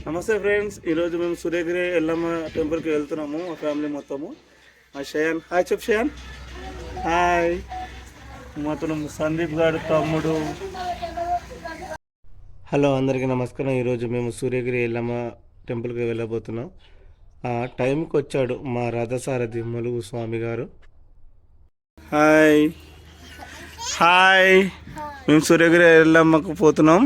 నమస్తే ఫ్రెండ్స్, ఈరోజు మేము సూర్యగిరి ఎల్లమ్మ టెంపుల్కి వెళ్తున్నాము. మా ఫ్యామిలీ మొత్తము. మా షయాన్ హాయ్ చెప్పు. షయాన్ హాయ్. మొత్తం సందీప్ గారు తమ్ముడు. హలో అందరికీ నమస్కారం. ఈరోజు మేము సూర్యగిరి ఎల్లమ్మ టెంపుల్కి వెళ్ళబోతున్నాం. టైంకి వచ్చాడు మా రథసారథి మలుగు స్వామి గారు. Hi hi. మేము సూర్యగిరి ఎల్లమ్మకు పోతున్నాం.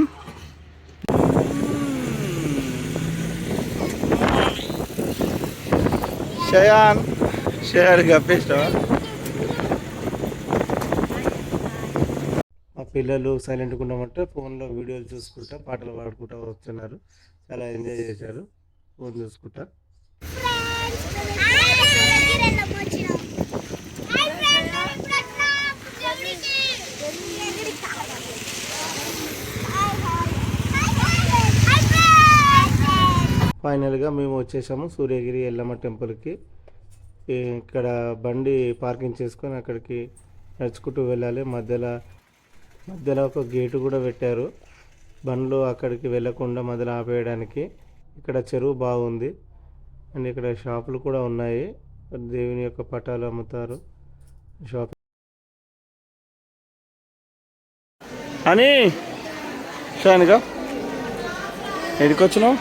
షయాన్ గప్పేస్తావా? మా పిల్లలు సైలెంట్గా ఉండమంటే ఫోన్లో వీడియోలు చూసుకుంటా పాటలు పాడుకుంటూ వస్తున్నారు. చాలా ఎంజాయ్ చేశారు ఫోన్ చూసుకుంటా. ఫైనల్గా మేము వచ్చేసాము సూర్యగిరి ఎల్లమ్మ టెంపుల్కి. ఇక్కడ బండి పార్కింగ్ చేసుకొని అక్కడికి నడుచుకుంటూ వెళ్ళాలి. మధ్యలో ఒక గేటు కూడా పెట్టారు, బండ్లు అక్కడికి వెళ్ళకుండా మధ్యలో ఆపేయడానికి. ఇక్కడ చెరువు బాగుంది అండ్ ఇక్కడ షాపులు కూడా ఉన్నాయి. దేవుని యొక్క పటాలు అమ్ముతారు. షాప్ అని షాన్గా ఎక్కడికి వచ్చినావు?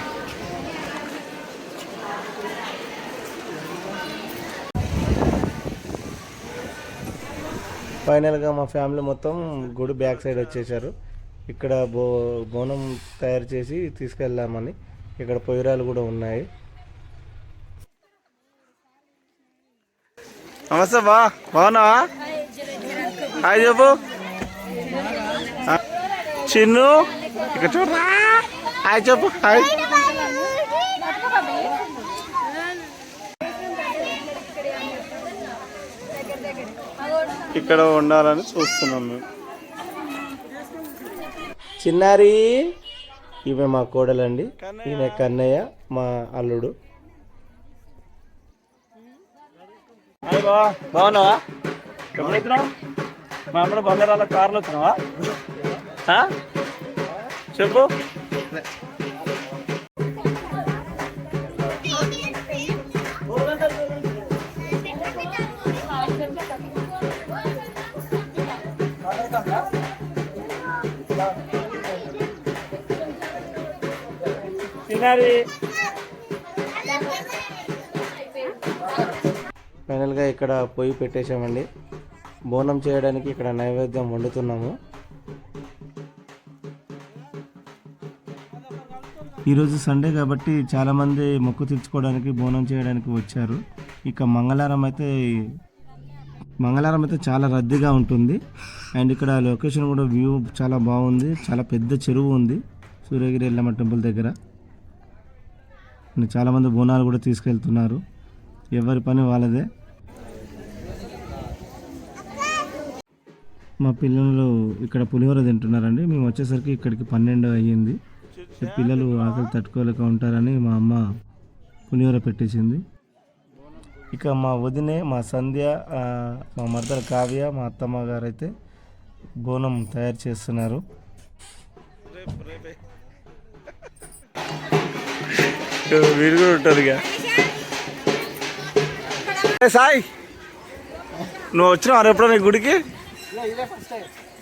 ఫైనల్గా మా ఫ్యామిలీ మొత్తం గుడి బ్యాక్ సైడ్ వచ్చేసారు. ఇక్కడ బోనం తయారు చేసి తీసుకెళ్దామని. ఇక్కడ పొయ్యిరాలు కూడా ఉన్నాయి. నమస్తే బా, బాగున్నావా? హాయ్ చెప్పు చిన్ను. ఇక్కడ చూడరా, హాయ్ చెప్పు. హాయ్. ఇక్కడ ఉండాలని చూస్తున్నాం మేము. చిన్నారి ఈమె మా కోడలండి, ఈమె కన్నయ్య మా అల్లుడు. బాగున్నావా? ఎప్పుడు వచ్చినావు? మా అమ్మ బంగారాల కార్లో వచ్చినావా? చెప్పు. ఫైనల్గా ఇక్కడ పొయ్యి పెట్టేశామండి. బోనం చేయడానికి ఇక్కడ నైవేద్యం వండుతున్నాము. ఈరోజు సండే కాబట్టి చాలామంది మొక్కు తీర్చుకోవడానికి బోనం చేయడానికి వచ్చారు. ఇక మంగళవారం అయితే చాలా రద్దీగా ఉంటుంది. అండ్ ఇక్కడ లొకేషన్ కూడా వ్యూ చాలా బాగుంది. చాలా పెద్ద చెరువు ఉంది సూర్యగిరి ఎల్లమ్మ టెంపుల్ దగ్గర. చాలామంది బోనాలు కూడా తీసుకెళ్తున్నారు. ఎవరి పని వాళ్ళదే. మా పిల్లలు ఇక్కడ పులిహోర తింటున్నారండి. మేము వచ్చేసరికి ఇక్కడికి 12 అయ్యింది. పిల్లలు ఆకలి తట్టుకోలేక ఉంటారని మా అమ్మ పులిహోర పెట్టేసింది. ఇక మా వదినే, మా సంధ్య, మా మరదల కావ్య, మా అత్తమ్మ గారు అయితే బోనం తయారు చేస్తున్నారు. వీడు కూడా ఉంటుంది. సాయి, నువ్వు వచ్చినావా ఎప్పుడో నీ గుడికి?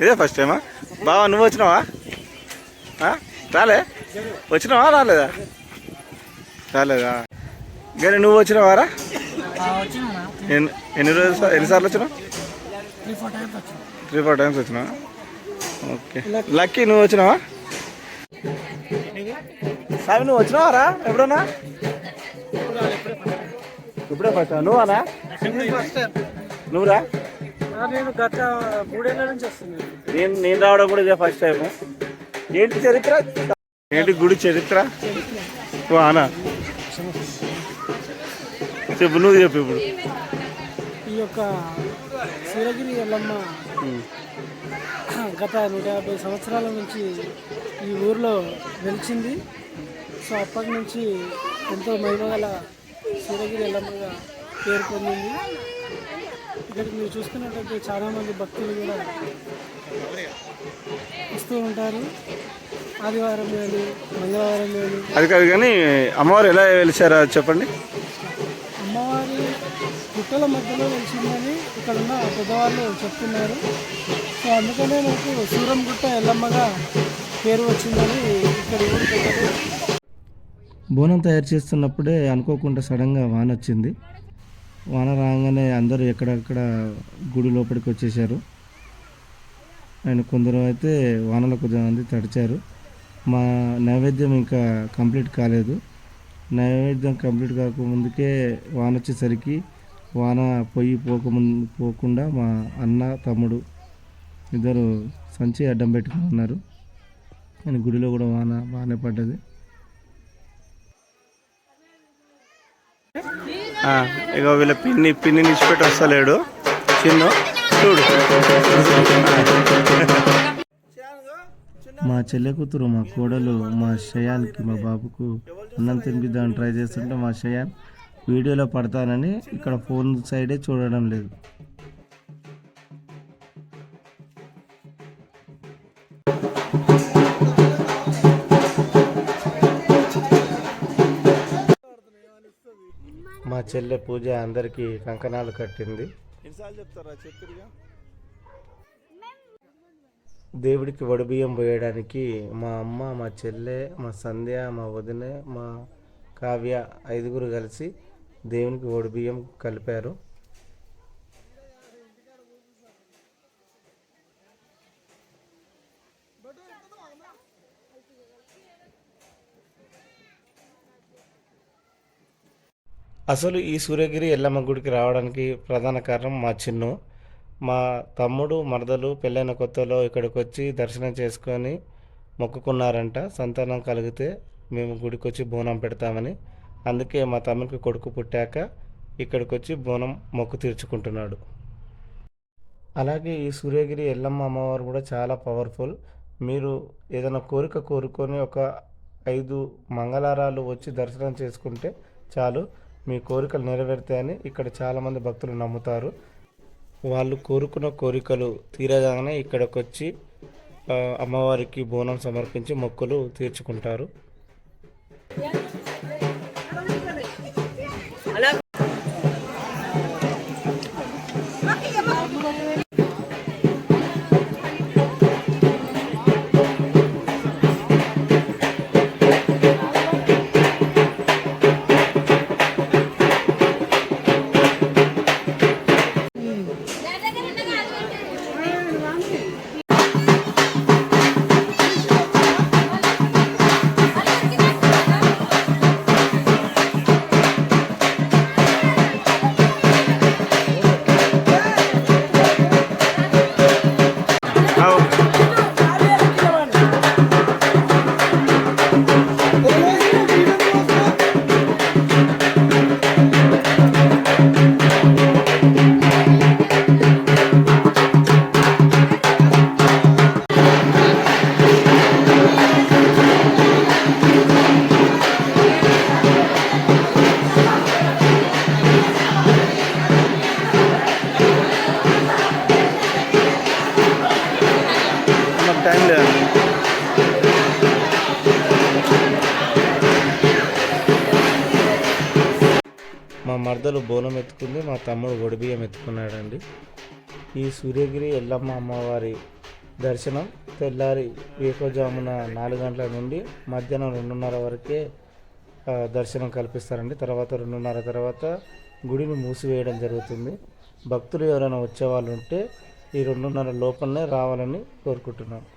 ఇదే ఫస్ట్ టైమా? బావా నువ్వు వచ్చినావా? వచ్చినావా? రాలేదా? కానీ నువ్వు వచ్చినావారా? ఎన్నిసార్లు వచ్చినావు? 3-4 టైమ్స్ వచ్చినావా? ఓకే. లక్కీ నువ్వు వచ్చినావా? సాయి నువ్వు వచ్చినావారా ఎప్పుడన్నా? ఇప్పుడే ఫస్ట్. నువ్వనా? నువ్వురా? నేను గత 3 ఏళ్ళ నుంచి వస్తున్నాను. నేను రావడం కూడా ఇదే ఫస్ట్ టైం. ఏంటి చరిత్ర? ఏంటి గుడి చరిత్ర? అనా చెప్పు, నువ్వు చెప్పు ఇప్పుడు. ఈ యొక్క సూర్యగిరి ఎల్లమ్మ గత 150 సంవత్సరాల నుంచి ఈ ఊరిలో వెలిచింది. సో అప్పటి నుంచి ఎంతో మహిమగల సూర్యగిరి ఎల్లమ్మగా పేరు పొందింది. ఇక్కడికి మీరు చూసుకున్నట్లయితే చాలామంది భక్తులు కూడా వస్తూ ఉంటారు. ఆదివారం కానీ మంగళవారం కానీ. అది కాదు కానీ అమ్మవారు ఎలా వెలిచారా చెప్పండి. అమ్మవారి గుట్టల మధ్యలో వెలిసిందని ఇక్కడ ఉన్న పెద్దవాళ్ళు చెప్తున్నారు. సో అందుకనే నాకు సూరంగుట్ట ఎల్లమ్మగా పేరు వచ్చిందని ఇక్కడ ఊరు పెద్దలు. బోనం తయారు చేస్తున్నప్పుడే అనుకోకుండా సడన్గా వాన వచ్చింది. వాన రాగానే అందరూ ఎక్కడెక్కడ గుడి లోపలికి వచ్చేసారు. అండ్ కొందరు అయితే వానలో కొంతమంది తడిచారు. మా నైవేద్యం ఇంకా కంప్లీట్ కాలేదు. నైవేద్యం కంప్లీట్ కాకముందుకే వాన వచ్చేసరికి వాన పోకుండా మా అన్న తమ్ముడు ఇద్దరు సంచి అడ్డం పెట్టుకుని ఉన్నారు. కానీ గుడిలో కూడా వాన బాగానే పడ్డది. ఇక వీళ్ళ పిన్ని నిచ్చిపెట్టి వస్తలేడు చిన్న చూడు. మా చెల్లె కూతురు మా కోడలు మా షయాన్కి మా బాబుకు అన్నం తినిపిద్దామని ట్రై చేస్తుంటే మా షయాన్ వీడియోలో పడతానని ఇక్కడ ఫోన్ సైడే చూడడం లేదు. మా చెల్లె పూజ అందరికీ కంకణాలు కట్టింది. దేవుడికి వడిబియ్యం పోయడానికి మా అమ్మ, మా చెల్లె, మా సంధ్య, మా వదిన, మా కావ్య 5గురు కలిసి దేవునికి వడిబియ్యం కలిపారు. అసలు ఈ సూర్యగిరి ఎల్లమ్మ గుడికి రావడానికి ప్రధాన కారణం మా చిన్ను. మా తమ్ముడు మరదలు పెళ్ళైన కొత్తలో ఇక్కడికి వచ్చి దర్శనం చేసుకొని మొక్కుకున్నారంట. సంతానం కలిగితే మేము గుడికి వచ్చి బోనం పెడతామని. అందుకే మా తమ్ముడికి కొడుకు పుట్టాక ఇక్కడికి వచ్చి బోనం మొక్కు తీర్చుకుంటున్నాడు. అలాగే ఈ సూర్యగిరి ఎల్లమ్మ అమ్మవారు కూడా చాలా పవర్ఫుల్. మీరు ఏదైనా కోరిక కోరుకొని ఒక 5 మంగళవారాలు వచ్చి దర్శనం చేసుకుంటే చాలు, మీ కోరికలు నెరవేరుతాయని ఇక్కడ చాలామంది భక్తులు నమ్ముతారు. వాళ్ళు కోరుకున్న కోరికలు తీరగానే ఇక్కడికి వచ్చి అమ్మవారికి బోనం సమర్పించి మొక్కులు తీర్చుకుంటారు. మా మరదలు బోనం ఎత్తుకుంది, మా తమ్ముడు వడిబియ్యం ఎత్తుకున్నాడండి. ఈ సూర్యగిరి ఎల్లమ్మ అమ్మవారి దర్శనం తెల్లారి వేకోజామున 4 గంటల నుండి మధ్యాహ్నం 2:30 వరకే దర్శనం కల్పిస్తారండి. తర్వాత 2:30 తర్వాత గుడిని మూసివేయడం జరుగుతుంది. భక్తులు ఎవరైనా వచ్చేవాళ్ళు ఉంటే ఈ 2:30 లోపలనే రావాలని కోరుకుంటున్నాను.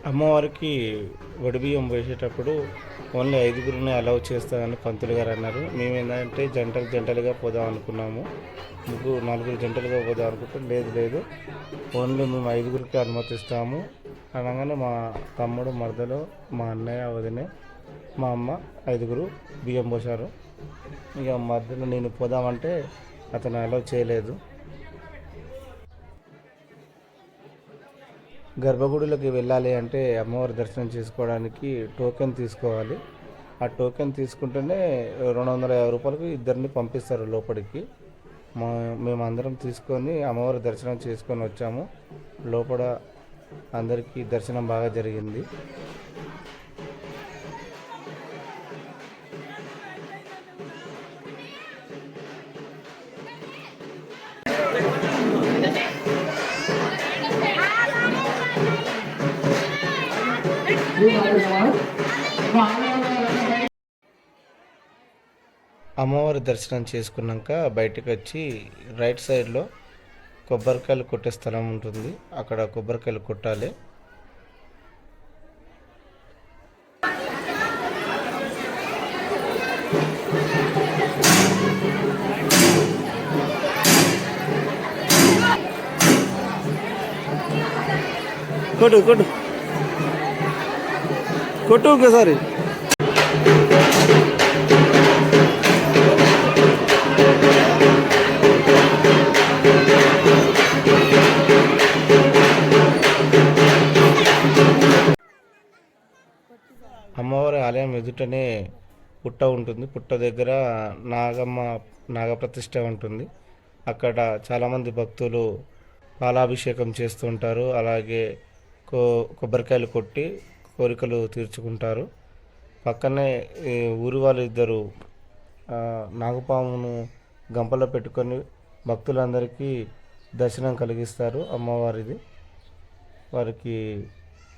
అమ్మవారికి వడిబియ్యం వేసేటప్పుడు ఓన్లీ 5గురిని అలౌ చేస్తామని పంతులు గారు అన్నారు. మేము ఏంటంటే జంటలుగా పోదాం అనుకున్నాము. 4 జంటలుగా పోదాం అనుకుంటే లేదు ఓన్లీ మేము 5గురికి అనుమతిస్తాము అనగానే మా తమ్ముడు, మరదలు, మా అన్నయ్య, వదినే, మా అమ్మ 5గురు బియ్యం పోసారు. ఇక మధ్యలో నేను పోదామంటే అతను అలౌ చేయలేదు. గర్భగుడిలోకి వెళ్ళాలి అంటే అమ్మవారి దర్శనం చేసుకోవడానికి టోకెన్ తీసుకోవాలి. ఆ టోకెన్ తీసుకుంటేనే 250 రూపాయలకు ఇద్దరిని పంపిస్తారు లోపలికి. మేము అందరం తీసుకొని అమ్మవారి దర్శనం చేసుకొని వచ్చాము. లోపల అందరికీ దర్శనం బాగా జరిగింది. అమ్మవారి దర్శనం చేసుకున్నాక బయటకు వచ్చి రైట్ సైడ్లో కొబ్బరికాయలు కొట్టే స్థలం ఉంటుంది. అక్కడ కొబ్బరికాయలు కొట్టాలి. కొట్టు ఒకసారి. అమ్మవారి ఆలయం ఎదుటనే పుట్ట ఉంటుంది. పుట్ట దగ్గర నాగప్రతిష్ఠ ఉంటుంది. అక్కడ చాలామంది భక్తులు పాలాభిషేకం చేస్తుంటారు. అలాగే కొబ్బరికాయలు కొట్టి కోరికలు తీర్చుకుంటారు. పక్కనే ఊరి వాళ్ళు ఇద్దరు నాగపామును గంపలో పెట్టుకొని భక్తులందరికీ దర్శనం కలిగిస్తారు అమ్మవారిది. వారికి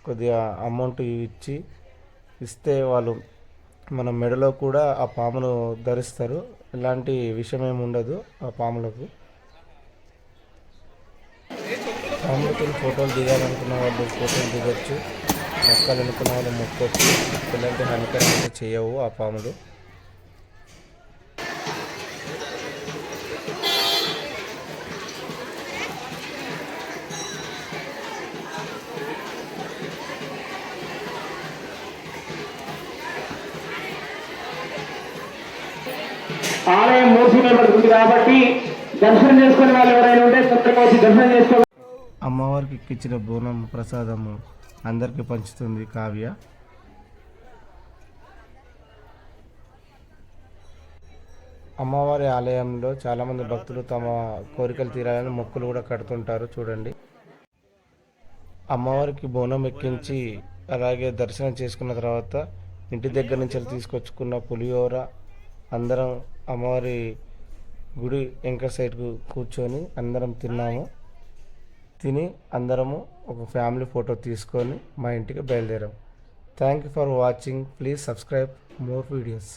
కొద్దిగా అమౌంట్ ఇస్తే వాళ్ళు మన మెడలో కూడా ఆ పామును ధరిస్తారు. ఎలాంటి విషయం ఏమి ఉండదు ఆ పాములకు. పాములతో ఫోటోలు దిగాలనుకున్న వాళ్ళు ఫోటోలు దిగొచ్చు, మొక్కాలనుకున్న వాళ్ళు మొక్కొచ్చు. ఎలాంటి హానికరం అయితే చేయవు ఆ పాములు. ఆలయం మూసివేయబడుతుంది కాబట్టి దర్శనం చేసుకునే వాళ్ళు ఎవరైనా ఉంటే తొందరగా వచ్చి దర్శనం చేసుకో. అమ్మవారికి ఎక్కించిన బోనం ప్రసాదము అందరికీ పంచుతుంది కావ్య. అమ్మవారి ఆలయంలో చాలామంది భక్తులు తమ కోరికలు తీరాలని మొక్కులు కూడా కడుతుంటారు. చూడండి, అమ్మవారికి బోనం ఎక్కించి అలాగే దర్శనం చేసుకున్న తర్వాత ఇంటి దగ్గర నుంచి తీసుకొచ్చుకున్న పులిహోర అందరం అమ్మవారి గుడి వెనక సైడ్కు కూర్చొని అందరం తిని అందరము ఒక ఫ్యామిలీ ఫోటో తీసుకొని మా ఇంటికి బయలుదేరాం. Thank you for watching. Please subscribe more videos.